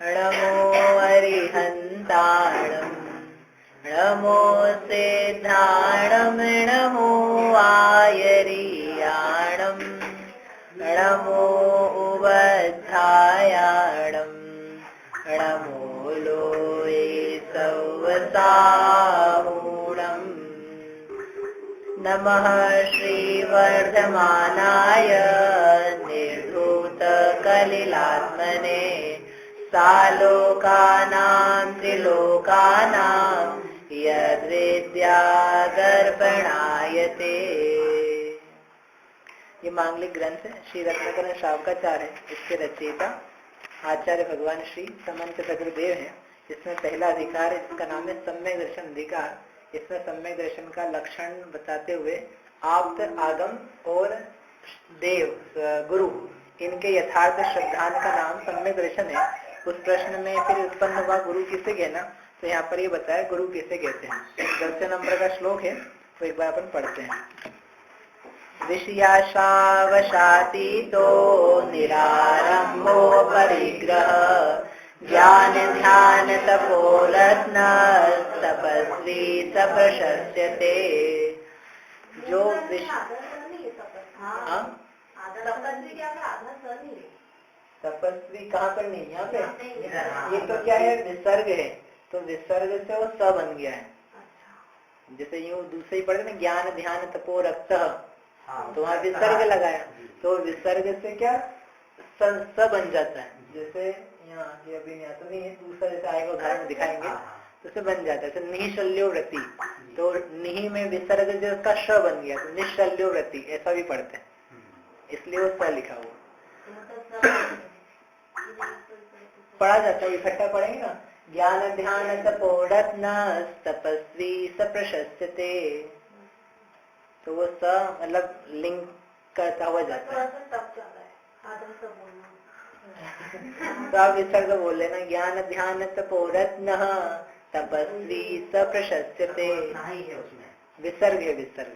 नमो अरिहन्ताणम् नमो सिद्धाणम् नमो आयर्याणम् नमो उबद्धायाणम् नमो लोये सवसाहूणम् नमः श्रीवर्धमानाय निर्धूतकलिलात्मने सालोकानां त्रिलोकानां यद्विद्यादर्पणायते। ये मांगलिक ग्रंथ है, श्री रत्नाकर श्रावकाचार्य है। इसके रचयिता आचार्य भगवान श्री समंत सगरदेव है। इसमें पहला अधिकार है, इसका नाम है सम्यक दर्शन अधिकार। इसमें सम्यक दर्शन का लक्षण बताते हुए आप्त आगम और देव गुरु इनके यथार्थ श्रद्धान का नाम सम्यक दर्शन है। उस प्रश्न में फिर उत्पन्न हुआ गुरु किसे कहना, तो यहाँ पर ये बताया गुरु किसे कहते हैं। 10 नंबर का श्लोक है, तो एक बार अपन पढ़ते हैं। विषयाशावशातीतो निरारंभो परिग्रह ज्ञान ध्यान तपोरत्न तपस्वी तपस्यते। जो तपस्वी कहाँ पर नहीं, यहाँ पे ये तो क्या है, विसर्ग है, तो विसर्ग से वो स बन गया है। जैसे यूं दूसरे ही पढ़े ना, ज्ञान ध्यान तपो रक्त, तो वहाँ विसर्ग लगाया, तो विसर्ग से क्या स बन जाता है। जैसे यहाँ ये अभी यहाँ तो नहीं है, दूसरा जैसे आएगा उदाहरण दिखाएंगे, तो से बन जाता है। तो निशल्यो व्रति, तो निहि में विसर्ग जो उसका श बन गया, तो निशल्यो व्रति ऐसा भी पढ़ते हैं, इसलिए वो स लिखा हुआ पढ़ा जाता है। इकट्ठा पढ़ेंगे ना, ज्ञान ध्यान तपोरत्न तपस्वी सप्रशस्यते, तो वो स मतलब लिंक करता हुआ जाता है। तो आप विसर्ग बोल लेना, ज्ञान ध्यान तपोरत्न तपस्वी सप्रशस्यते। विसर्ग है, विसर्ग,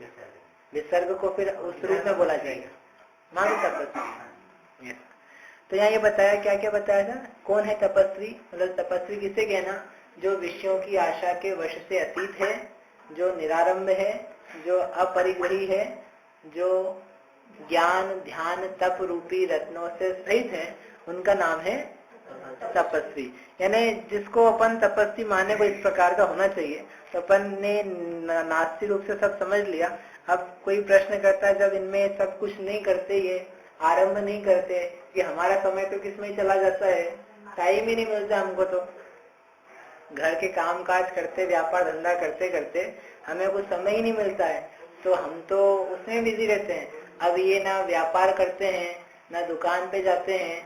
विसर्ग को फिर उस रूप में बोला जाएगा, मान तपस्वी। तो यहाँ ये बताया, क्या क्या बताया था, कौन है तपस्वी, मतलब तपस्वी किसे कहना, जो विषयों की आशा के वश से अतीत है, जो निरारंभ है, जो अपरिग्रही है, जो ज्ञान ध्यान तप रूपी रत्नों से सहित है, उनका नाम है तपस्वी। यानी जिसको अपन तपस्वी माने वो इस प्रकार का होना चाहिए। तो अपन ने नास्ती रूप से सब समझ लिया। अब कोई प्रश्न करता है, जब इनमें सब कुछ नहीं करते, ये आरंभ नहीं करते, कि हमारा समय तो किसमें चला जाता है, टाइम ही नहीं मिलता हमको। तो घर के काम काज करते, व्यापार धंधा करते करते हमें कुछ समय ही नहीं मिलता है, तो हम तो उसमें बिजी रहते हैं। अब ये ना व्यापार करते हैं, ना दुकान पे जाते हैं,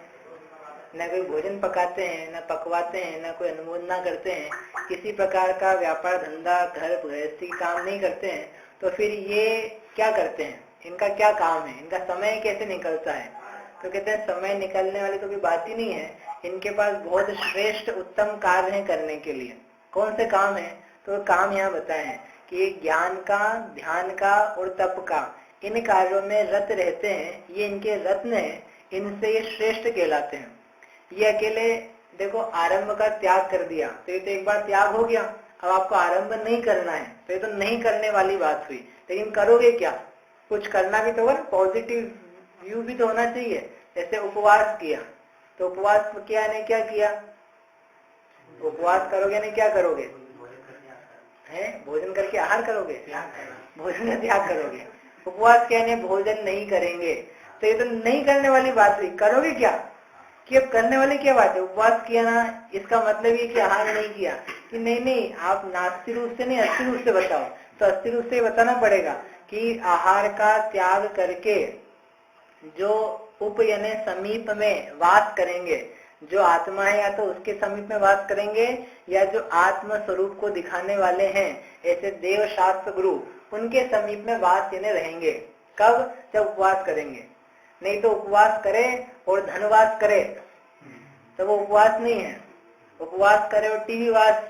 न कोई भोजन पकाते हैं, न पकवाते हैं, न कोई अनुमोदना करते हैं, किसी प्रकार का व्यापार धंधा घर गृहस्थी काम नहीं करते हैं, तो फिर ये क्या करते हैं, इनका क्या काम है, इनका समय कैसे निकलता है। तो कहते हैं समय निकलने वाली तो कोई बात ही नहीं है, इनके पास बहुत श्रेष्ठ उत्तम कार्य है करने के लिए। कौन से काम है, तो काम यहाँ बताए हैं कि ज्ञान का, ध्यान का और तप का, इन कार्यों में रत रहते हैं, ये इनके रत्न है, इनसे ये श्रेष्ठ कहलाते हैं। ये अकेले देखो आरंभ का त्याग कर दिया, तो ये तो एक बार त्याग हो गया, अब आपको आरंभ नहीं करना है, तो ये तो नहीं करने वाली बात हुई। लेकिन करोगे क्या, कुछ करना भी तो होगा, पॉजिटिव व्यू भी तो होना चाहिए। जैसे उपवास किया, तो उपवास किया ने क्या किया, उपवास करोगे ने क्या करोगे, है भोजन करके आहार करोगे, भोजन का त्याग करोगे। उपवास किया ने भोजन नहीं करेंगे, तो ये तो नहीं करने वाली बात हुई। करोगे क्या, कि अब करने वाली क्या बात है, उपवास किया ना, इसका मतलब ये कि आहार नहीं किया, कि नहीं आप नास्तिक रूप से नहीं अस्थिर रूप से बताओ। तो अस्थिर रूप से बताना पड़ेगा कि आहार का त्याग करके जो उप यानी समीप में वास करेंगे, जो आत्मा है या तो उसके समीप में वास करेंगे, या जो आत्म स्वरूप को दिखाने वाले हैं ऐसे देव शास्त्र गुरु, उनके समीप में वास यानी रहेंगे। कब, जब उपवास करेंगे। नहीं तो उपवास करे और धनवास करे तो वो उपवास नहीं है। उपवास करे और टीवी वास,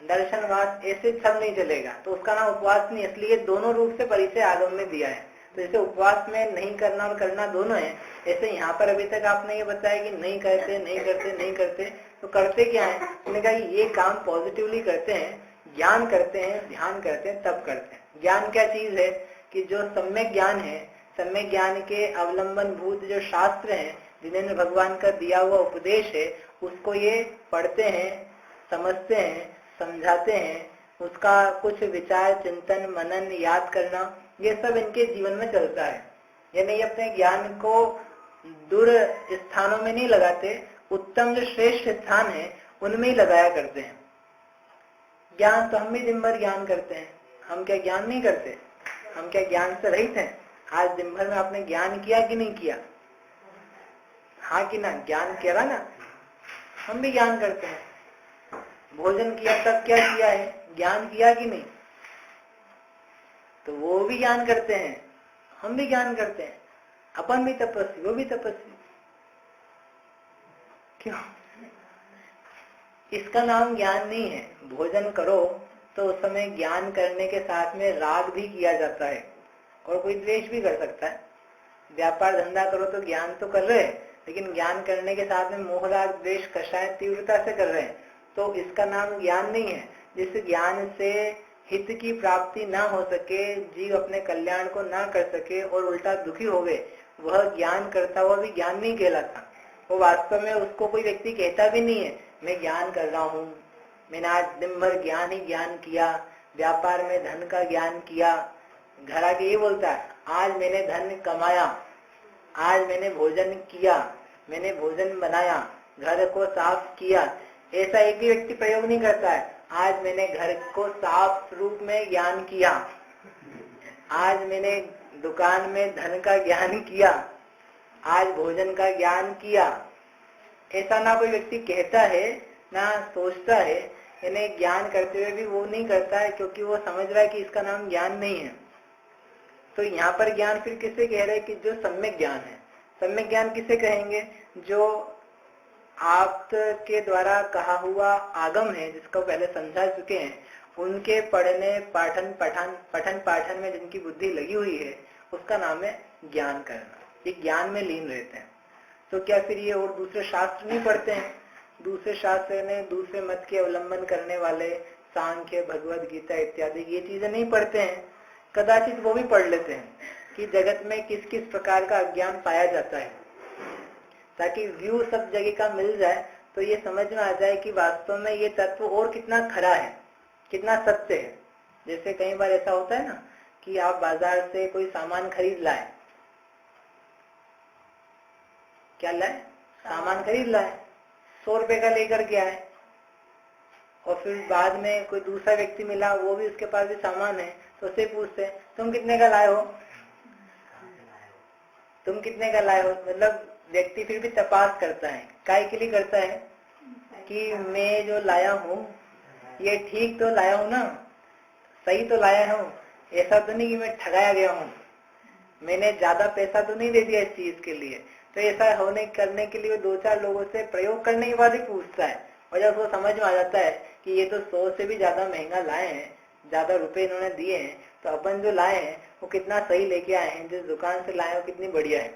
दर्शन वास, ऐसे सब नहीं चलेगा, तो उसका नाम उपवास नहीं। इसलिए दोनों रूप से परिचय आगम में दिया है। तो जैसे उपवास में नहीं करना और करना दोनों है, ऐसे यहाँ पर अभी तक आपने ये बताया कि नहीं करते नहीं करते नहीं करते, तो करते क्या है? उन्होंने कहा कि ये काम पॉजिटिवली करते हैं, ज्ञान करते हैं, ध्यान करते हैं, तब करते हैं। ज्ञान क्या चीज है कि जो सम्यक ज्ञान है, सम्यक ज्ञान के अवलंबन भूत जो शास्त्र हैं, जिन्हें भगवान का दिया हुआ उपदेश है, उसको ये पढ़ते हैं, समझते हैं, समझाते हैं, उसका कुछ विचार, चिंतन, मनन, याद करना, ये सब इनके जीवन में चलता है। यानी अपने ज्ञान को दूर स्थानों में नहीं लगाते, उत्तम जो श्रेष्ठ स्थान है उनमें ही लगाया करते हैं। ज्ञान तो हम भी दिन भर ज्ञान करते हैं, हम क्या ज्ञान नहीं करते? हम क्या ज्ञान से रहित हैं? आज दिन भर में आपने ज्ञान किया कि नहीं किया? हाँ कि ना? ज्ञान किया ना? हम भी ज्ञान करते हैं। भोजन किया तब क्या किया है? ज्ञान किया कि नहीं? तो वो भी ज्ञान करते हैं, हम भी ज्ञान करते हैं। अपन भी तपस्वी, वो भी तपस्वी। क्यों? इसका नाम ज्ञान नहीं है। भोजन करो तो उस समय ज्ञान करने के साथ में राग भी किया जाता है और कोई द्वेष भी कर सकता है। व्यापार धंधा करो तो ज्ञान तो कर रहे हैं, लेकिन ज्ञान करने के साथ में मोह राग द्वेष कषाय तीव्रता से कर रहे हैं, तो इसका नाम ज्ञान नहीं है। जिस ज्ञान से हित की प्राप्ति ना हो सके, जीव अपने कल्याण को ना कर सके और उल्टा दुखी हो गए, वह ज्ञान करता हुआ भी ज्ञान नहीं कहलाता। वो वास्तव में उसको कोई व्यक्ति कहता भी नहीं है मैं ज्ञान कर रहा हूँ, मैंने आज दिन भर ज्ञान ही ज्ञान किया, व्यापार में धन का ज्ञान किया। घर आके ये बोलता है आज मैंने धन कमाया, आज मैंने भोजन किया, मैंने भोजन बनाया, घर को साफ किया। ऐसा एक भी व्यक्ति प्रयोग नहीं करता है आज मैंने घर को साफ रूप में ज्ञान किया, आज मैंने दुकान में धन का ज्ञान किया, आज भोजन का ज्ञान किया। ऐसा ना कोई व्यक्ति कहता है ना सोचता है। यानी ज्ञान करते हुए भी वो नहीं करता है, क्योंकि वो समझ रहा है कि इसका नाम ज्ञान नहीं है। तो यहाँ पर ज्ञान फिर किसे कह रहे हैं कि जो सम्यक ज्ञान है। सम्यक ज्ञान किसे कहेंगे? जो आप के द्वारा कहा हुआ आगम है, जिसको पहले समझा चुके हैं, उनके पढ़ने पठन पाठन में जिनकी बुद्धि लगी हुई है, उसका नाम है ज्ञान करना। ये ज्ञान में लीन रहते हैं। तो क्या फिर ये और दूसरे शास्त्र नहीं पढ़ते हैं? दूसरे शास्त्र ने दूसरे मत के अवलंबन करने वाले सांख्य, भगवद गीता इत्यादि ये चीजें नहीं पढ़ते हैं? कदाचित वो भी पढ़ लेते हैं कि जगत में किस किस प्रकार का अज्ञान पाया जाता है, ताकि व्यू सब जगह का मिल जाए, तो ये समझ में आ जाए कि वास्तव में ये तत्व और कितना खरा है, कितना सत्य है। जैसे कई बार ऐसा होता है ना कि आप बाजार से कोई सामान खरीद लाए, क्या लाए? सामान खरीद लाए, 100 रुपए का लेकर के आए, और फिर बाद में कोई दूसरा व्यक्ति मिला, वो भी उसके पास भी सामान है, तो उससे पूछते तुम कितने का लाए हो, तुम कितने का लाए हो। मतलब व्यक्ति फिर भी तपास करता है। काय के लिए करता है? कि मैं जो लाया हूँ ये ठीक तो लाया हूँ ना, सही तो लाया हूँ, ऐसा तो नहीं कि मैं ठगाया गया हूँ, मैंने ज्यादा पैसा तो नहीं दे दिया इस चीज के लिए। तो ऐसा होने करने के लिए 2-4 लोगों से प्रयोग करने के बाद ही पूछता है, और जब वो समझ में आ जाता है कि ये तो 100 से भी ज्यादा महंगा लाए हैं, ज्यादा रुपए इन्होंने दिए हैं, तो अपन जो लाए हैं वो कितना सही लेके आए हैं, जिस दुकान से लाए हो कितनी बढ़िया है।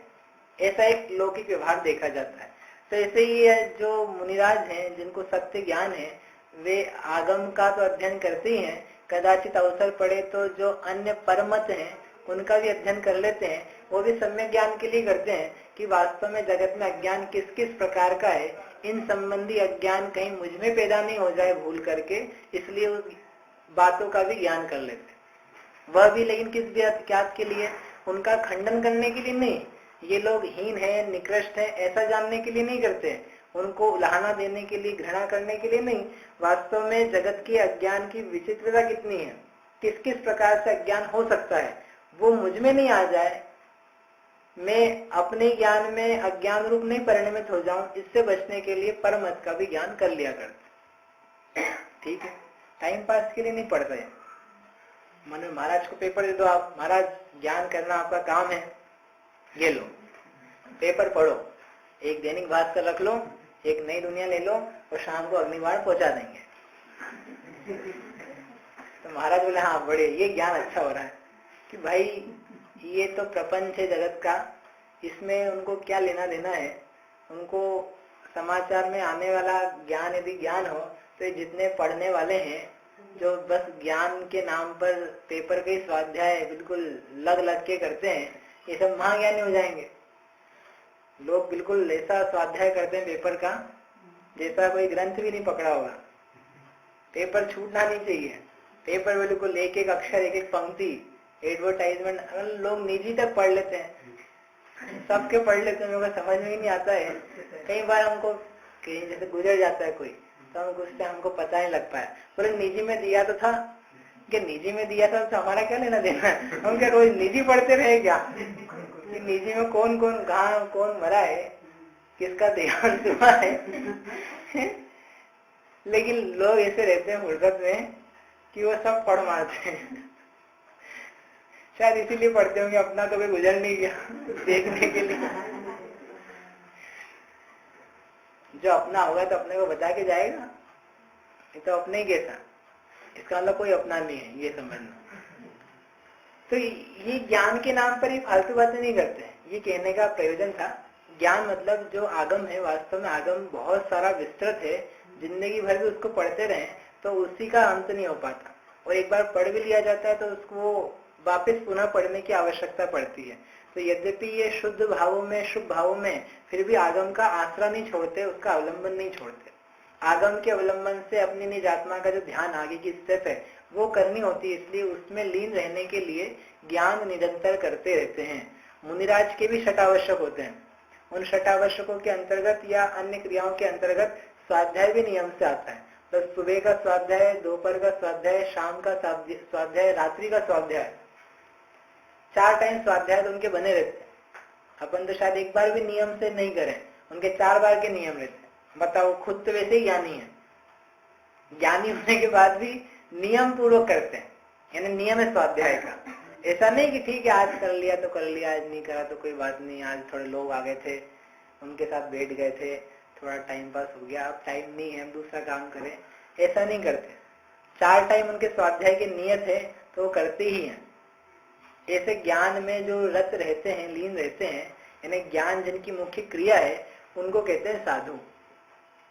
ऐसा एक लौकिक व्यवहार देखा जाता है। तो ऐसे ही जो मुनिराज हैं, जिनको सत्य ज्ञान है, वे आगम का तो अध्ययन करते ही हैं, कदाचित अवसर पड़े तो जो अन्य परमत हैं उनका भी अध्ययन कर लेते हैं। वो भी सम्यक ज्ञान के लिए करते हैं कि वास्तव में जगत में अज्ञान किस किस प्रकार का है, इन संबंधी अज्ञान कहीं मुझ में पैदा नहीं हो जाए भूल करके, इसलिए उस बातों का भी ज्ञान कर लेते हैं। वह भी लेकिन किस व्याख्यात के लिए? उनका खंडन करने के लिए नहीं, ये लोग हीन है, निकृष्ट है, ऐसा जानने के लिए नहीं करते हैं, उनको उलाहना देने के लिए, घृणा करने के लिए नहीं। वास्तव में जगत के अज्ञान की विचित्रता कितनी है, किस किस प्रकार से अज्ञान हो सकता है, वो मुझ में नहीं आ जाए, मैं अपने ज्ञान में अज्ञान रूप नहीं परिणमित हो जाऊं, इससे बचने के लिए परमत का भी ज्ञान कर लिया करते। ठीक है, टाइम पास के लिए नहीं पढ़ते। मन महाराज को पेपर दे दो आप, महाराज ज्ञान करना आपका काम है, ये लो पेपर पढ़ो, एक दैनिक भास्कर रख लो, एक नई दुनिया ले लो, और शाम को अग्निबाण पहुंचा देंगे। तो महाराज बोले हाँ बड़े, ये ज्ञान अच्छा हो रहा है कि भाई ये तो प्रपंच है जगत का, इसमें उनको क्या लेना देना है। उनको समाचार में आने वाला ज्ञान यदि ज्ञान हो तो ये जितने पढ़ने वाले हैं जो बस ज्ञान के नाम पर पेपर के स्वाध्याय बिल्कुल लग लग के करते हैं, ये सब महाज्ञानी हो जाएंगे। लोग बिल्कुल ऐसा स्वाध्याय करते हैं पेपर का जैसा कोई ग्रंथ भी नहीं पकड़ा होगा। पेपर छूटना नहीं चाहिए। पेपर बिल्कुल एक एक अक्षर एक एक पंक्ति एडवर्टाइजमेंट, अगर लोग निजी तक पढ़ लेते हैं, सबके पढ़ लेते हैं, लोगों को समझ में ही नहीं आता है। कई बार हमको कहीं जैसे गुजर जाता है कोई तो हम उससे हमको पता नहीं लग पाया, बोले निजी में दिया तो था, कि निजी में दिया था तो हमारा क्या लेना देना है, हम क्या रोज निजी पढ़ते रहे क्या कि निजी में कौन कौन कहाँ कौन मरा है, किसका देहांत हुआ है। लेकिन लोग ऐसे रहते हैं फुर्सत में कि वो सब पढ़ मारते हैं। शायद इसीलिए पढ़ते होंगे, अपना कभी गुजर नहीं गया देखने के लिए। जो अपना होगा तो अपने को बता के जाएगा, ये तो अपने ही कैसा, इसका मतलब कोई अपना नहीं है, ये समझना। तो ये ज्ञान के नाम पर ही फालतू बातें नहीं करते। ये कहने का प्रयोजन था, ज्ञान मतलब जो आगम है, वास्तव में आगम बहुत सारा विस्तृत है, जिंदगी भर भी उसको पढ़ते रहे तो उसी का अंत नहीं हो पाता, और एक बार पढ़ भी लिया जाता है तो उसको वापस पुनः पढ़ने की आवश्यकता पड़ती है। तो यद्यपि ये शुद्ध भावों में शुभ भावों में फिर भी आगम का आश्रय नहीं छोड़ते, उसका अवलंबन नहीं छोड़ते। आगम के अवलंबन से अपनी निज आत्मा का जो ध्यान आगे की स्टेप है वो करनी होती है, इसलिए उसमें लीन रहने के लिए ज्ञान निरंतर करते रहते हैं। मुनिराज के भी षटावश्यक होते हैं, उन षटावश्यकों के अंतर्गत या अन्य क्रियाओं के अंतर्गत स्वाध्याय भी नियम से आता है। तो सुबह का स्वाध्याय, दोपहर का स्वाध्याय, शाम का स्वाध्याय, रात्रि का स्वाध्याय, 4 टाइम स्वाध्याय तो उनके बने रहते हैं। अपन तो शायद एक बार भी नियम से नहीं करें, उनके 4 बार के नियम रहते हैं। बताओ, खुद तो वैसे ही ज्ञानी है, ज्ञानी होने के बाद भी नियम पूर्वक करते हैं, यानी नियम है स्वाध्याय का। ऐसा नहीं कि ठीक है आज कर लिया तो कर लिया, आज नहीं करा तो कोई बात नहीं, आज थोड़े लोग आ गए थे उनके साथ बैठ गए थे, थोड़ा टाइम पास हो गया, अब टाइम नहीं है हम दूसरा काम करें, ऐसा नहीं करते। 4 टाइम उनके स्वाध्याय की नियत है तो वो करते ही हैं। ऐसे ज्ञान में जो रत रहते हैं, लीन रहते हैं, यानी ज्ञान जिनकी मुख्य क्रिया है, उनको कहते हैं साधु।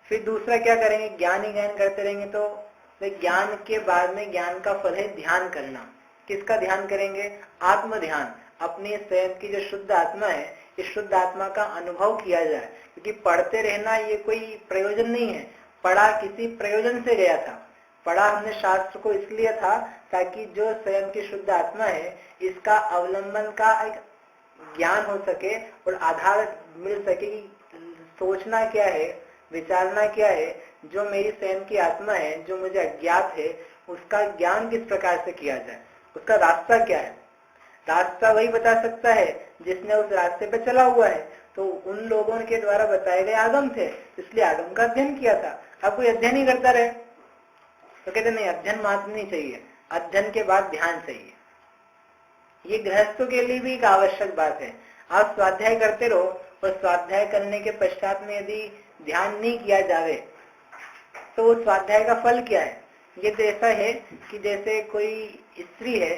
फिर दूसरा क्या करेंगे, ज्ञान ही ज्ञान करते रहेंगे तो ज्ञान के बाद में ज्ञान का फल है ध्यान करना। किसका ध्यान करेंगे? आत्म ध्यान। अपनी स्वयं की जो शुद्ध आत्मा है, इस शुद्ध आत्मा का अनुभव किया जाए, क्योंकि पढ़ते रहना ये कोई प्रयोजन नहीं है। पढ़ा किसी प्रयोजन से गया था, पढ़ा हमने शास्त्र को इसलिए था ताकि जो स्वयं की शुद्ध आत्मा है इसका अवलंबन का एक ज्ञान हो सके और आधार मिल सके कि सोचना क्या है, विचारना क्या है, जो मेरी स्वयं की आत्मा है, जो मुझे अज्ञात है, उसका ज्ञान किस प्रकार से किया जाए, उसका रास्ता क्या है। रास्ता वही बता सकता है जिसने उस रास्ते पे चला हुआ है। तो उन लोगों के द्वारा बताए गए आगम थे, इसलिए आगम का अध्ययन किया था। अब कोई अध्ययन ही करता रहे तो कहते नहीं, अध्ययन मात्र नहीं चाहिए, अध्ययन के बाद ध्यान चाहिए। ये गृहस्थों के लिए भी एक आवश्यक बात है। आप स्वाध्याय करते रहो और स्वाध्याय करने के पश्चात में यदि ध्यान नहीं किया जावे तो उस स्वाध्याय का फल क्या है। ये तो ऐसा है कि जैसे कोई स्त्री है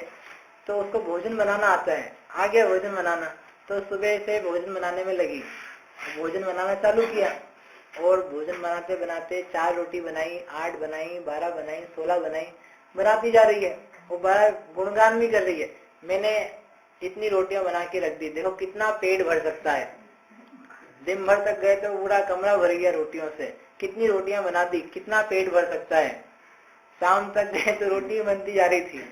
तो उसको भोजन बनाना आता है, आ गया भोजन बनाना, तो सुबह से भोजन बनाने में लगी, भोजन बनाना चालू किया और भोजन बनाते बनाते 4 रोटी बनाई, 8 बनाई, 12 बनाई, 16 बनाई, बनाती जा रही है। वो बड़ा गुणगान भी कर रही है, मैंने इतनी रोटियां बना के रख दी, देखो कितना पेट भर सकता है। दिन भर तक गए तो पूरा कमरा भर गया रोटियों से, कितनी रोटियां बना दी, कितना पेट भर सकता है। शाम तक गए तो रोटी बनती जा रही थी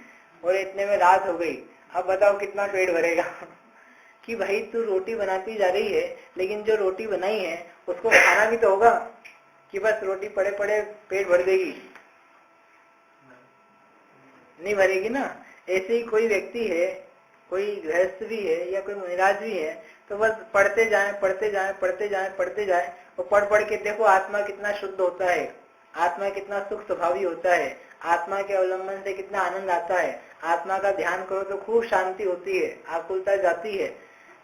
और इतने में रात हो गई, अब बताओ कितना पेट भरेगा। कि भाई तू रोटी बनाती जा रही है, लेकिन जो रोटी बनाई है उसको खाना भी तो होगा, कि बस रोटी पड़े पड़े पेट भर देगी, नहीं भरेगी ना। ऐसे ही कोई व्यक्ति है, कोई गृहस्थ भी है या कोई मुनिराज भी है, तो बस पढ़ते जाए पढ़ते जाए पढ़ते जाए पढ़ते जाए और पढ़ पढ़ के देखो आत्मा कितना शुद्ध होता है, आत्मा कितना सुख स्वभावी होता है, आत्मा के अवलंबन से कितना आनंद आता है, आत्मा का ध्यान करो तो खूब शांति होती है, आकुलता जाती है।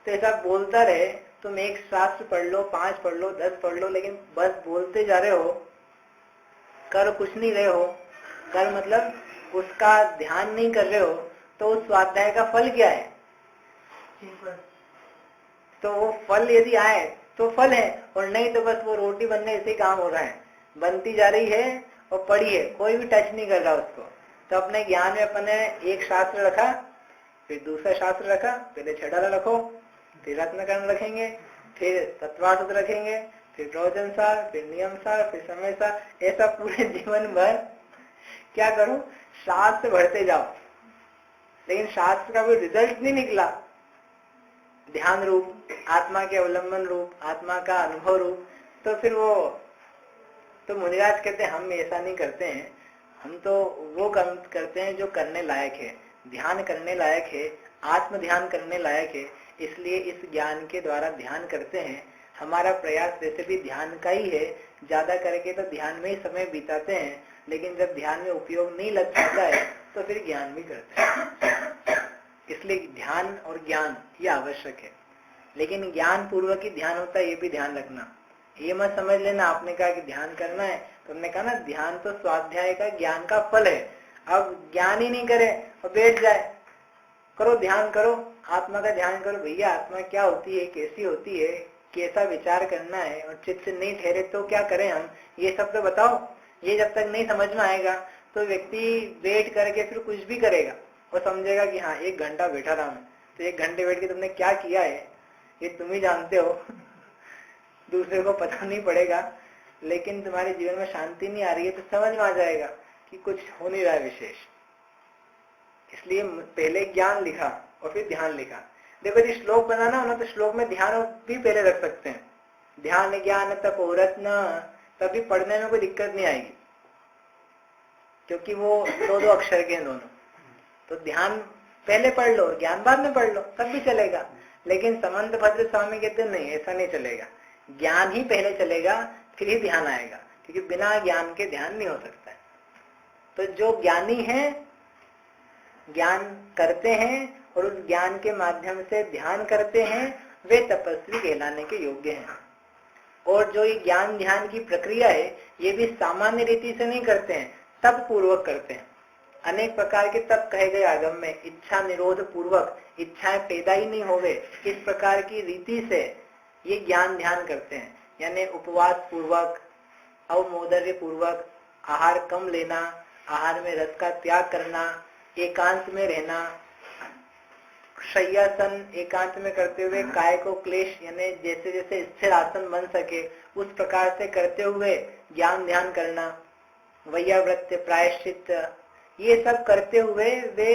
तो ऐसा बोलता रहे, तुम एक शास्त्र पढ़ लो, 5 पढ़ लो, 10 पढ़ लो, लेकिन बस बोलते जा रहे हो, कर कुछ नहीं रहे हो, कर मतलब उसका ध्यान नहीं कर रहे हो, तो उस स्वाध्याय का फल क्या है? तो वो फल यदि आए तो फल है, और नहीं तो बस वो रोटी बनने से ही काम हो रहा है, बनती जा रही है और पड़ी है, कोई भी टच नहीं कर रहा उसको। तो अपने ज्ञान में अपन ने एक शास्त्र रखा, फिर दूसरा शास्त्र रखा, पहले छठा रखो, फिर रत्नकर्ण रखेंगे, फिर तत्वार्थ रखेंगे, फिर प्रवचन सार, फिर नियम सार, फिर समय सार, ऐसा पूरे जीवन भर क्या करो, शास्त्र भरते जाओ, लेकिन शास्त्र का कोई रिजल्ट नहीं निकला। ध्यान रूप, आत्मा के अवलंबन रूप, आत्मा का अनुभव रूप, तो फिर वो तो मुनिराज कहते हैं हम ऐसा नहीं करते हैं, हम तो वो काम करते हैं जो करने लायक है, ध्यान करने लायक है, आत्म ध्यान करने लायक है, इसलिए इस ज्ञान के द्वारा ध्यान करते हैं। हमारा प्रयास वैसे भी ध्यान का ही है, ज्यादा करके तो ध्यान में ही समय बिताते हैं, लेकिन जब ध्यान में उपयोग नहीं लग पाता है तो फिर ज्ञान भी करते हैं। इसलिए ध्यान और ज्ञान ये आवश्यक है, लेकिन ज्ञान पूर्वक ही ध्यान होता है, ये भी ध्यान रखना। ये मत समझ लेना आपने कहा कि ध्यान करना है, तो हमने कहा ना ध्यान तो स्वाध्याय का ज्ञान का फल है। अब ज्ञान ही नहीं करे और बैठ जाए, करो ध्यान करो, आत्मा का ध्यान करो, भैया आत्मा क्या होती है, कैसी होती है, कैसा विचार करना है, और चित्त से नहीं ठहरे तो क्या करें हम, ये सब तो बताओ। ये जब तक नहीं समझ में आएगा तो व्यक्ति बैठ करके फिर कुछ भी करेगा, वो समझेगा कि हाँ 1 घंटा बैठा रहा हूँ, तो 1 घंटे बैठ के तुमने क्या किया है ये तुम ही जानते हो दूसरे को पता नहीं पड़ेगा, लेकिन तुम्हारे जीवन में शांति नहीं आ रही है तो समझ में आ जाएगा कि कुछ हो नहीं रहा है विशेष। इसलिए पहले ज्ञान लिखा और फिर ध्यान लिखा। देखो जी श्लोक बनाना हो ना तो श्लोक में ध्यान भी पहले रख सकते हैं, ध्यान ज्ञान तपो रत्न, तभी पढ़ने में कोई दिक्कत नहीं आएगी, क्योंकि वो 2-2 अक्षर के हैं दोनों। तो ध्यान पहले पढ़ लो, ज्ञान बाद में पढ़ लो, तब भी चलेगा। लेकिन समंत भद्र स्वामी कहते नहीं, ऐसा नहीं चलेगा, ज्ञान ही पहले चलेगा फिर ही ध्यान आएगा, क्योंकि बिना ज्ञान के ध्यान नहीं हो सकता है। तो जो ज्ञानी है, ज्ञान करते हैं और उस ज्ञान के माध्यम से ध्यान करते हैं, वे तपस्वी कहलाने के योग्य हैं। और जो ये ज्ञान ध्यान की प्रक्रिया है, ये भी सामान्य रीति से नहीं करते हैं, तप पूर्वक करते हैं। अनेक प्रकार के तप कहे गए आगम में, इच्छा निरोध पूर्वक, इच्छाएं पैदा ही नहीं होवे, इस प्रकार की रीति से ये ज्ञान ध्यान करते हैं। यानी उपवास पूर्वक, अवमोदर्य पूर्वक, आहार कम लेना, आहार में रस का त्याग करना, एकांत में रहना, शय्यासन एकांत में करते हुए काय को क्लेश यानी जैसे जैसे स्थिर आसन बन सके उस प्रकार से करते हुए ज्ञान ध्यान करना, वैयावृत्य प्रायश्चित, ये सब करते हुए वे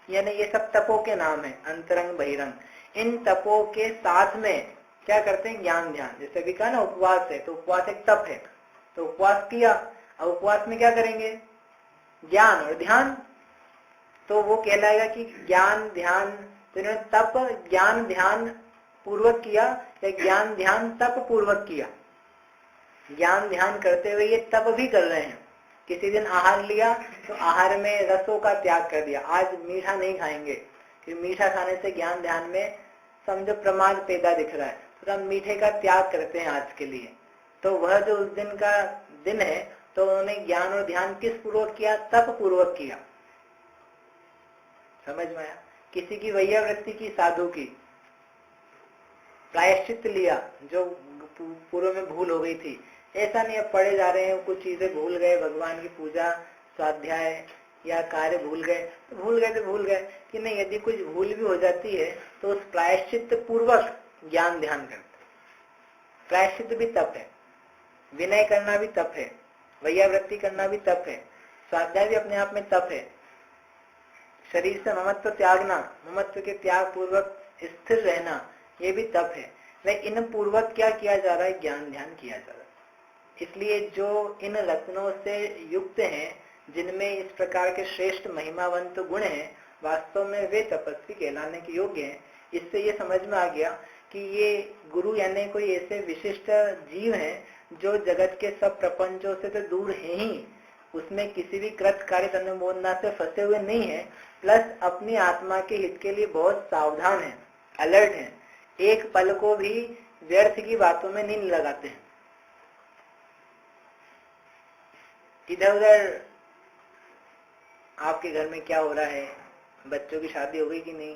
यानी ये सब तपों के नाम है, अंतरंग बहिरंग। इन तपों के साथ में क्या करते हैं, ज्ञान ध्यान। जैसे भी कहा ना उपवास है, तो उपवास एक तप है, तो उपवास किया, अब उपवास में क्या करेंगे, ज्ञान और ध्यान, तो वो कहलाएगा कि ज्ञान ध्यान। तो इन्होंने तप ज्ञान ध्यान पूर्वक किया या ज्ञान ध्यान तप पूर्वक किया। ज्ञान ध्यान करते हुए ये तप भी कर रहे हैं। किसी दिन आहार लिया तो आहार में रसों का त्याग कर दिया, आज मीठा नहीं खाएंगे, क्योंकि मीठा खाने से ज्ञान ध्यान में समझो प्रमाद पैदा दिख रहा है, तो हम मीठे का त्याग करते हैं आज के लिए। तो वह जो उस दिन का दिन है, तो उन्होंने ज्ञान और ध्यान किस पूर्वक किया, तप पूर्वक किया। समझ में आया। किसी की वैयावृत्ति की, साधु की, प्रायश्चित लिया जो पूर्व में भूल हो गई थी। ऐसा नहीं अब पढ़े जा रहे हैं, कुछ चीजें भूल गए, भगवान की पूजा स्वाध्याय या कार्य भूल गए, तो भूल गए कि नहीं, यदि कुछ भूल भी हो जाती है तो उस प्रायश्चित पूर्वक ज्ञान ध्यान करते। प्रायश्चित भी तप है, विनय करना भी तप है, वैयावृत्ति करना भी तप है, स्वाध्याय भी अपने आप में तप है, शरीर से ममत्व त्यागना, ममत्व के त्याग पूर्वक स्थिर रहना, ये भी तप है। वे इन पूर्वक क्या किया जा रहा है, ज्ञान ध्यान किया जा रहा है। इसलिए जो इन रत्नों से युक्त हैं, जिनमें इस प्रकार के श्रेष्ठ महिमावंत गुण हैं, वास्तव में वे तपस्वी कहलाने के योग्य हैं। इससे ये समझ में आ गया कि ये गुरु यानी कोई ऐसे विशिष्ट जीव हैं जो जगत के सब प्रपंचों से तो दूर है ही, उसमें किसी भी कृत कार्य अनुमोदना से फंसे हुए नहीं है, प्लस अपनी आत्मा के हित के लिए बहुत सावधान है, अलर्ट है, एक पल को भी व्यर्थ की बातों में नहीं लगाते हैं। इधर उधर आपके घर में क्या हो रहा है, बच्चों की शादी हो गई कि नहीं,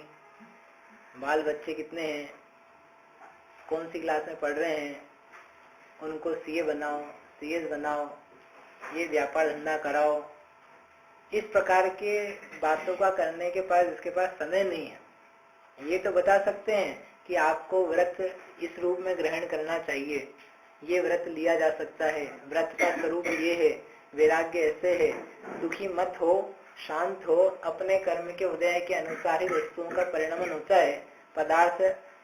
बाल बच्चे कितने हैं, कौन सी क्लास में पढ़ रहे हैं, उनको सीए बनाओ, सीएस बनाओ, ये व्यापार धंधा कराओ। इस प्रकार के बातों का करने के पास जिसके पास समय नहीं है, ये तो बता सकते हैं कि आपको व्रत इस रूप में ग्रहण करना चाहिए, ये व्रत लिया जा सकता है, व्रत का स्वरूप ये है, वैराग्य ऐसे है, दुखी मत हो, शांत हो, अपने कर्म के उदय के अनुसार ही वस्तुओं का परिणमन होता है, पदार्थ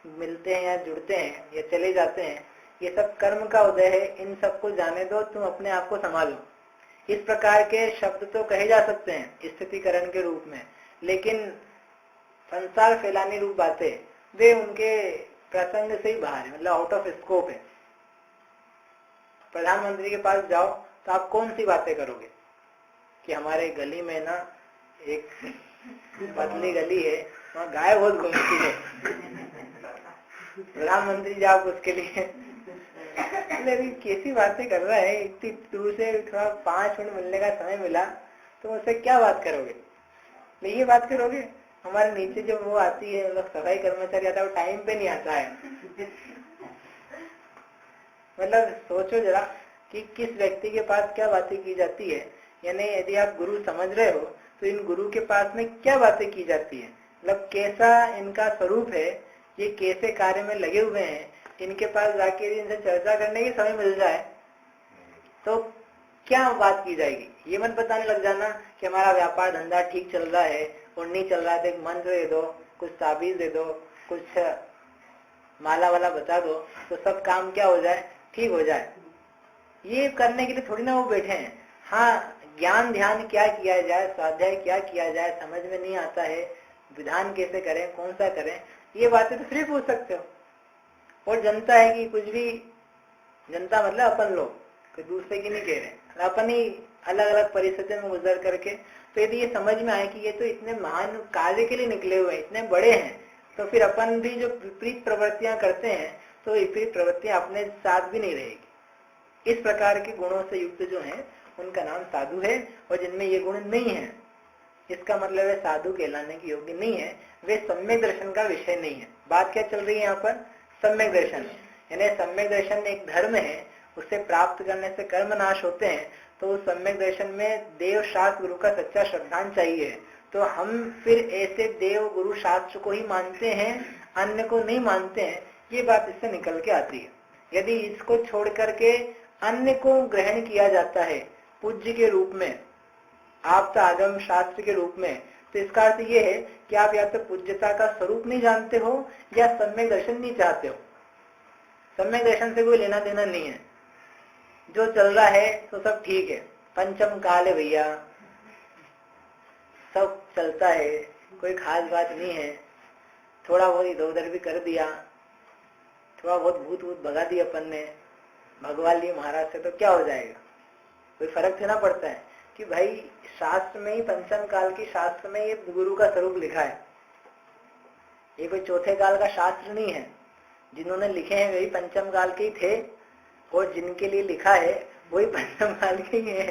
मिलते हैं या जुड़ते हैं या चले जाते हैं, ये सब कर्म का उदय है, इन सबको जाने दो, तुम अपने आप को संभालो। इस प्रकार के शब्द तो कहे जा सकते हैं स्थितिकरण के रूप में, लेकिन संसार फैलाने रूप बातें वे उनके प्रसंग से ही बाहर है, मतलब आउट ऑफ स्कोप है। प्रधानमंत्री के पास जाओ तो आप कौन सी बातें करोगे कि हमारे गली में ना एक पतली गली है, वहाँ गाय बहुत घूमती है, प्रधानमंत्री जाओ उसके लिए लेकिन कैसी बातें कर रहा है, इतनी दूर से थोड़ा 5 मिनट मिलने का समय मिला तो उससे क्या बात करोगे? नहीं ये बात करोगे। हमारे नीचे जो वो आती है, मतलब सफाई कर्मचारी आता है, वो टाइम पे नहीं आता है। मतलब सोचो जरा कि किस व्यक्ति के पास क्या बातें की जाती है, यानी यदि आप गुरु समझ रहे हो तो इन गुरु के पास में क्या बातें की जाती है, मतलब कैसा इनका स्वरूप है, ये कैसे कार्य में लगे हुए हैं, इनके पास जाके इनसे चर्चा करने की समय मिल जाए तो क्या बात की जाएगी। ये मत बताने लग जाना कि हमारा व्यापार धंधा ठीक चल रहा है और नहीं चल रहा है, तो एक मंत्र दे दो, कुछ ताबीज दे दो, कुछ माला वाला बता दो तो सब काम क्या हो जाए, ठीक हो जाए। ये करने के लिए थोड़ी ना वो बैठे हैं। हाँ, ज्ञान ध्यान क्या किया जाए, स्वाध्याय क्या किया जाए, समझ में नहीं आता है, विधान कैसे करें, कौन सा करें, ये बातें तो फ्री पूछ सकते हो। और जनता है कि कुछ भी, जनता मतलब अपन लोग, कोई दूसरे की नहीं कह रहे, अपन ही अलग अलग परिस्थितियों में गुजर करके, तो यदि ये समझ में आए कि ये तो इतने महान कार्य के लिए निकले हुए हैं, इतने बड़े हैं, तो फिर अपन भी जो विपरीत प्रवृत्तियां करते हैं तो विपरीत प्रवृत्तियां अपने साथ भी नहीं रहेगी। इस प्रकार के गुणों से युक्त जो हैं उनका नाम साधु है, और जिनमें ये गुण नहीं है इसका मतलब है साधु कहलाने के योग्य नहीं है, वे सम्यक दर्शन का विषय नहीं है। बात क्या चल रही है यहाँ पर, सम्यक दर्शन। यानी सम्यक दर्शन एक धर्म है, उसे प्राप्त करने से कर्म नाश होते हैं, तो उस सम्यक दर्शन में देव शास्त्र गुरु का सच्चा श्रद्धान चाहिए। तो हम फिर ऐसे देव गुरु शास्त्र को ही मानते हैं, अन्य को नहीं मानते हैं, ये बात इससे निकल के आती है। यदि इसको छोड़ करके अन्य को ग्रहण किया जाता है पूज्य के रूप में, आप तो आगम शास्त्र के रूप में, तो इसका अर्थ ये है कि आप या तो पूज्यता का स्वरूप नहीं जानते हो या सम्यक दर्शन नहीं चाहते हो। सम्यक दर्शन से कोई लेना देना नहीं है, जो चल रहा है तो सब ठीक है, पंचम काल है भैया, सब चलता है, कोई खास बात नहीं है, थोड़ा बहुत इधर उधर भी कर दिया, थोड़ा बहुत भूत भूत भगा दिया अपन ने, भगवा लिए महाराज से, तो क्या हो जाएगा, कोई फर्क देना पड़ता है कि भाई शास्त्र में ही, पंचम काल की शास्त्र में ये गुरु का स्वरूप लिखा है, ये कोई चौथे काल का शास्त्र नहीं है। जिन्होंने लिखे हैं वही पंचम काल के ही थे, और जिनके लिए लिखा है वही पंचम काल के ही है,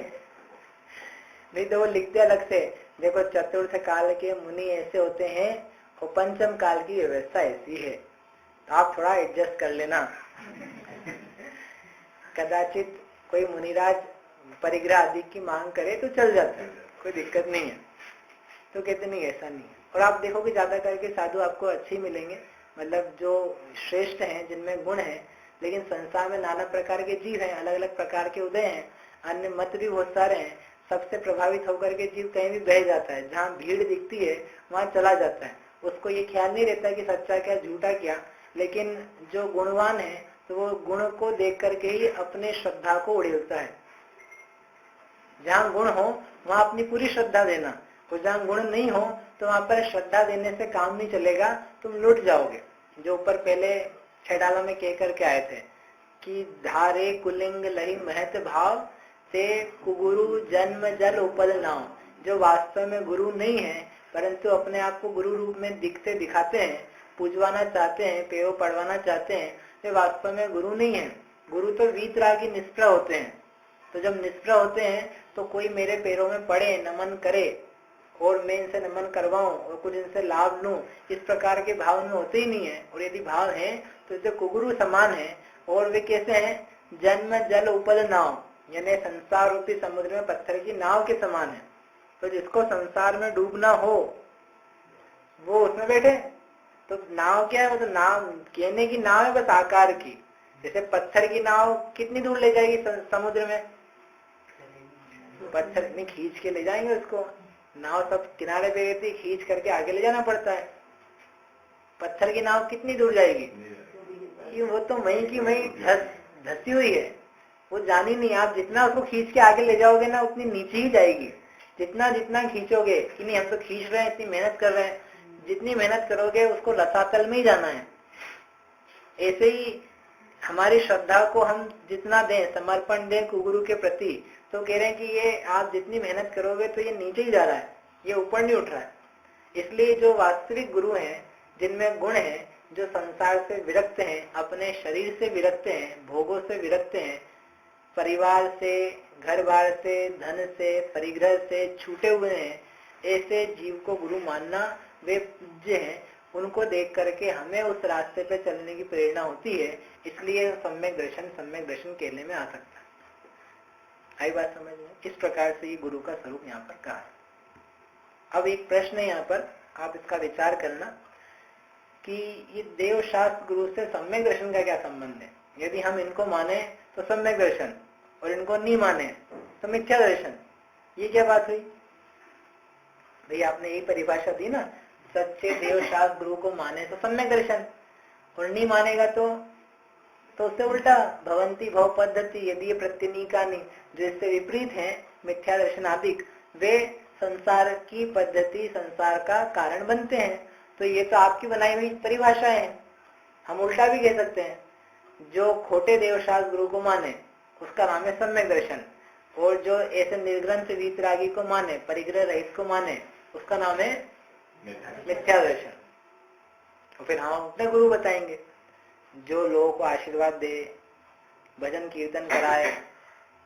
नहीं तो वो लिखते अलग से, देखो चतुर्थ काल के मुनि ऐसे होते हैं और पंचम काल की व्यवस्था ऐसी है, तो आप थोड़ा एडजस्ट कर लेना। कदाचित कोई मुनिराज परिग्रह आदि की मांग करे तो चल जाता है, कोई दिक्कत नहीं है, तो कहते नहीं ऐसा नहीं है। और आप देखोगे ज्यादा करके साधु आपको अच्छे ही मिलेंगे, मतलब जो श्रेष्ठ हैं, जिनमें गुण है। लेकिन संसार में नाना प्रकार के जीव हैं, अलग अलग प्रकार के उदय हैं, अन्य मत भी बहुत सारे हैं, सबसे प्रभावित होकर के जीव कहीं भी बह जाता है, जहाँ भीड़ दिखती है वहाँ चला जाता है, उसको ये ख्याल नहीं रहता कि सच्चा क्या झूठा क्या। लेकिन जो गुणवान है तो वो गुण को देख करके ही अपने श्रद्धा को उड़ेलता है। जहाँ गुण हो वहाँ अपनी पूरी श्रद्धा देना, और जहाँ गुण नहीं हो तो वहाँ पर श्रद्धा देने से काम नहीं चलेगा, तुम लुट जाओगे। जो ऊपर पहले छेडाला में कह करके आए थे कि धारे कुलिंग लही महत भाव से कुगुरु जन्म जल उपल नाव। जो वास्तव में गुरु नहीं है परंतु अपने आप को गुरु रूप में दिखते दिखाते हैं, पूजवाना चाहते हैं, पेयो पढ़वाना चाहते हैं, वे वास्तव में गुरु नहीं है। गुरु तो वीतरागी निष्प्रह होते हैं। तो जब निष्प्रह होते हैं तो कोई मेरे पैरों में पड़े, नमन करे और मैं इनसे नमन करवाऊं और कुछ इनसे लाभ लूं, इस प्रकार के भाव में होते ही नहीं है। और यदि भाव है तो जो कुगुरु समान है और वे कैसे हैं, जन्म जल उपद नाव, यानी संसार रूपी समुद्र में पत्थर की नाव के समान है। तो जिसको संसार में डूबना हो वो उसमें बैठे। तो नाव क्या है, वो तो नाव कहने की नाव है बस आकार की। जैसे पत्थर की नाव कितनी दूर ले जाएगी समुद्र में, पत्थर में खींच के ले जाएंगे उसको। नाव सब किनारे पे रहती, खींच करके आगे ले जाना पड़ता है। पत्थर की नाव कितनी दूर जाएगी, कि वो तो वहीं की वहीं धसी हुई है, वो जानी नहीं। आप जितना उसको खींच के आगे ले जाओगे ना उतनी नीचे ही जाएगी। जितना जितना खींचोगे कि नहीं हम तो खींच रहे हैं, इतनी मेहनत कर रहे हैं, जितनी मेहनत करोगे उसको रसातल में ही जाना है। ऐसे ही हमारी श्रद्धा को हम जितना दें, समर्पण दें कुगुरु के प्रति, तो कह रहे हैं कि ये आप जितनी मेहनत करोगे तो ये नीचे ही जा रहा है, ये ऊपर नहीं उठ रहा है। इसलिए जो वास्तविक गुरु हैं, जिनमें गुण है, जो संसार से विरक्त हैं, अपने शरीर से विरक्त हैं, भोगों से विरक्त हैं, परिवार से, घर बार से, धन से, परिग्रह से छूटे हुए हैं, ऐसे जीव को गुरु मानना, वे पूज्य हैं। उनको देख करके हमें उस रास्ते पे चलने की प्रेरणा होती है। इसलिए सम्यक दर्शन कहने में आ सकता है। आई बात समझ में? इस प्रकार से ये गुरु का स्वरूप यहाँ पर कहा है। अब एक प्रश्न है यहाँ पर, आप इसका विचार करना कि ये देव शास्त्र गुरु से सम्यक दर्शन का क्या संबंध है। यदि हम इनको माने तो सम्यक दर्शन, और इनको नहीं माने तो मिथ्या दर्शन, ये क्या बात हुई भाई? आपने यही परिभाषा दी ना, सच्चे देव शास्त्र गुरु को माने तो सम्यक दर्शन, और नहीं मानेगा तो उससे उल्टा भवंती भव पद्धति, यदि ये प्रत्यनीका नहीं, जो इससे विपरीत है मिथ्या दर्शन आदि, वे संसार की पद्धति, संसार का कारण बनते हैं। तो ये तो आपकी बनाई हुई परिभाषा है। हम उल्टा भी कह सकते हैं, जो खोटे देवशास्त्र गुरु को माने उसका नाम है सम्यक दर्शन, और जो ऐसे निर्ग्रंथ वीतरागी को माने, परिग्रह रहित को माने, उसका नाम है मिथ्या दर्शन। और फिर हम अपने गुरु बताएंगे जो लोगों को आशीर्वाद दे, भजन कीर्तन कराए,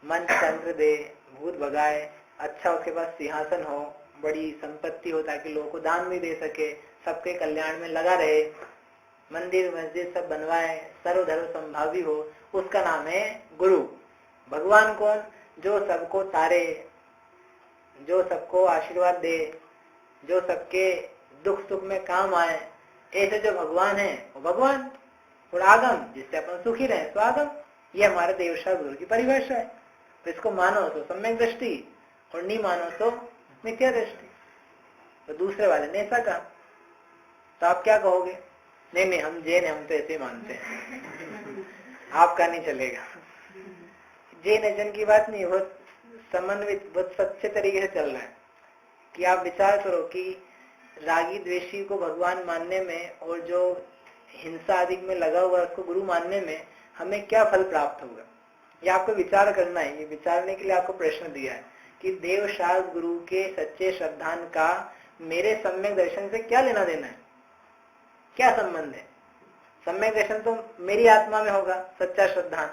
मंच तंत्र दे, भूत भगाए, अच्छा उसके पास सिंहासन हो, बड़ी संपत्ति हो, ताकि लोगों को दान भी दे सके, सबके कल्याण में लगा रहे, मंदिर मस्जिद सब बनवाए, सर्वधर्म संभावी हो, उसका नाम है गुरु। भगवान कौन? जो सबको तारे, जो सबको आशीर्वाद दे, जो सबके दुख सुख में काम आए, ऐसे जो भगवान है वो भगवान। और आगम, जिससे अपन सुखी रहे, स्वागम। ये हमारे देवशास्त्र गुरु की परिभाषा है। तो इसको मानो तो सम्यक दृष्टि, और नहीं मानो तो मिथ्या दृष्टि। तो दूसरे वाले ने ऐसा कहा, तो आप क्या कहोगे? नहीं हम जैन, हम तो ऐसे मानते हैं, आपका नहीं चलेगा। जैन अजन की बात नहीं, बहुत समन्वित, बहुत सच्चे तरीके से चल रहा है। कि आप विचार करो कि रागी द्वेषी को भगवान मानने में और जो हिंसा आदि में लगा हुआ उसको गुरु मानने में हमें क्या फल प्राप्त होगा, ये आपको विचार करना है। ये विचारने के लिए आपको प्रश्न दिया है कि देव शास्त्र गुरु के सच्चे श्रद्धान का मेरे सम्यक दर्शन से क्या लेना देना है, क्या संबंध है? सम्यक दर्शन तो मेरी आत्मा में होगा, सच्चा श्रद्धान।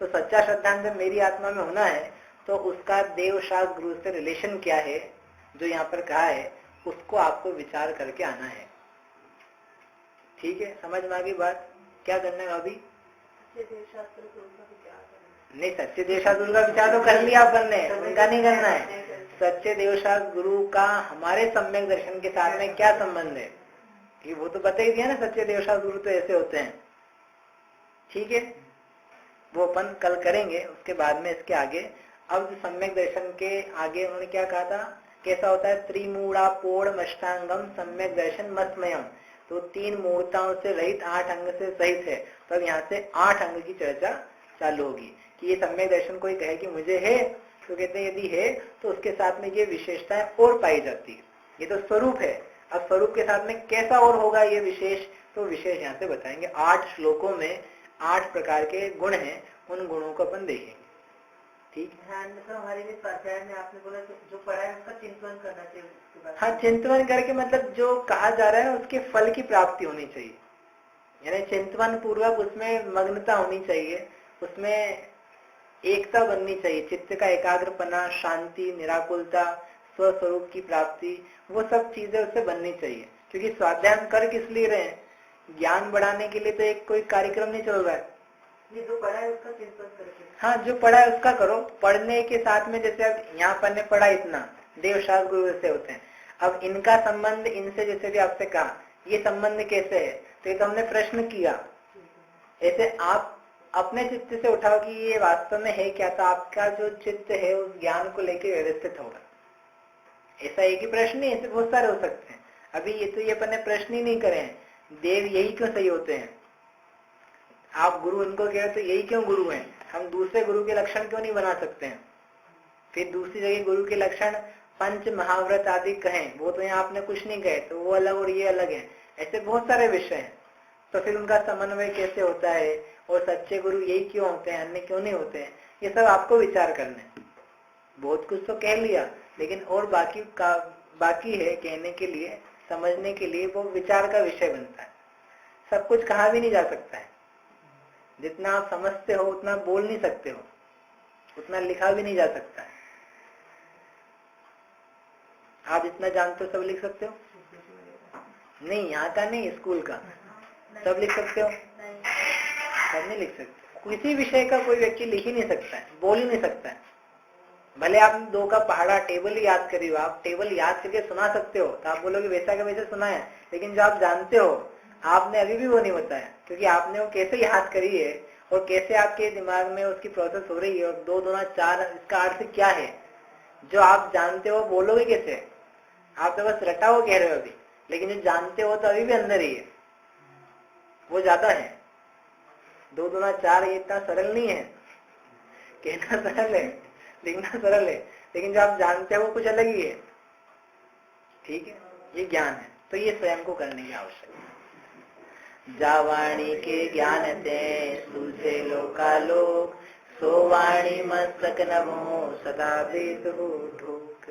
तो सच्चा श्रद्धान जब मेरी आत्मा में होना है तो उसका देव शास्त्र गुरु से रिलेशन क्या है, जो यहाँ पर कहा है, उसको आपको विचार करके आना है। ठीक है, समझ में आ गई बात? क्या करना है अभी? नहीं, सच्चे देवशास्त्र गुरु का विचार तो कर लिया अपन ने, उनका नहीं करना है। सच्चे देवशास्त्र गुरु का हमारे सम्यक दर्शन के साथ में क्या संबंध है, कि वो तो बता ही दिया ना, सच्चे देवशास्त्र गुरु तो ऐसे होते हैं। ठीक है, वो अपन कल करेंगे, उसके बाद में इसके आगे। अब सम्यक दर्शन के आगे उन्होंने क्या कहा था, कैसा होता है? त्रिमूढ़ा पोड़ मष्टांगम सम्यक दर्शन मस्मयम। तो 3 मूर्ताओं से रहित 8 अंग से सहित है। तो अब यहाँ से 8 अंग की चर्चा चालू होगी कि ये सम्यक दर्शन कोई कहे कि मुझे है, तो कहते हैं यदि है तो उसके साथ में ये विशेषताएं और पाई जाती है। ये तो स्वरूप है, अब स्वरूप के साथ में कैसा और होगा ये विशेष, तो विशेष यहाँ से बताएंगे। 8 श्लोकों में 8 प्रकार के गुण हैं, उन गुणों को अपन देखेंगे। ठीक है, हमारे लिए स्वाध्याय में आपने बोला जो पढ़ा है उसका चिंतन करना चाहिए। हाँ, चिंतन करके मतलब जो कहा जा रहा है उसके फल की प्राप्ति होनी चाहिए, यानी चिंतन पूर्वक उसमें मग्नता होनी चाहिए, उसमें एकता बननी चाहिए, चित्त का एकाग्रपना, शांति, निराकुलता, स्वस्वरूप की प्राप्ति, वो सब चीजें उससे बननी चाहिए। क्योंकि स्वाध्याय कर किस लिए रहे हैं? ज्ञान बढ़ाने के लिए तो एक कोई कार्यक्रम नहीं चल रहा है। जो पढ़ा है उसका चिंतन करके, हाँ, जो पढ़ा है उसका करो। पढ़ने के साथ में जैसे अब यहाँ पर ने पढ़ा इतना, देवशास्त्र गुरु से होते हैं, अब इनका संबंध इनसे, जैसे भी आपसे कहा ये संबंध कैसे है, तो ये तो हमने प्रश्न किया। ऐसे आप अपने चित्त से उठाओ कि ये वास्तव में है क्या, तो आपका जो चित्त है उस ज्ञान को लेकर व्यवस्थित होगा। ऐसा एक ही प्रश्न नहीं, ऐसे बहुत सारे हो सकते हैं। अभी ये तो ये अपन ने प्रश्न ही नहीं करे हैं, देव यही क्यों सही होते हैं, आप गुरु उनको कह रहे तो यही क्यों गुरु हैं, हम दूसरे गुरु के लक्षण क्यों नहीं बना सकते हैं। फिर दूसरी जगह गुरु के लक्षण पंच महाव्रत आदि कहें, वो तो यहाँ आपने कुछ नहीं कहे, तो वो अलग और ये अलग है। ऐसे बहुत सारे विषय हैं, तो फिर उनका समन्वय कैसे होता है, और सच्चे गुरु यही क्यों होते हैं, अन्य क्यों नहीं होते हैं, ये सब आपको विचार करना है। बहुत कुछ तो कह लिया, लेकिन और बाकी है कहने के लिए, समझने के लिए, वो विचार का विषय बनता है। सब कुछ कहा भी नहीं जा सकता है, जितना आप समझते हो उतना बोल नहीं सकते हो, उतना लिखा भी नहीं जा सकता है। आप जितना जानते हो सब लिख सकते हो? नहीं, यहाँ का नहीं, स्कूल का सब लिख सकते हो? सब नहीं लिख सकते। किसी विषय का कोई व्यक्ति लिख ही नहीं सकता है, बोल ही नहीं सकता है। भले आप 2 का पहाड़ा टेबल ही याद करिए, आप टेबल याद करके सुना सकते हो, तो आप बोलोगे वैसा का वैसे सुना है, लेकिन जो आप जानते हो आपने अभी भी वो नहीं बताया, क्योंकि आपने वो कैसे याद करी है और कैसे आपके दिमाग में उसकी प्रोसेस हो रही है, और 2 दूना 4 इसका अर्थ क्या है, जो आप जानते हो बोलोगे कैसे। आप तो बस रटा हो कह रहे हो अभी, लेकिन जो जानते हो तो अभी भी अंदर ही है, वो ज्यादा है। 2 दूना 4 ये इतना सरल नहीं है, कहना सरल है, लिखना सरल है, लेकिन जो आप जानते हो वो कुछ अलग ही है। ठीक है, ये ज्ञान है, तो ये स्वयं को करने की आवश्यकता है। जावाणी के ज्ञान ते सूझे लोकालोक, सो वाणी मस्तक नमो सदा वेद हो ठोक।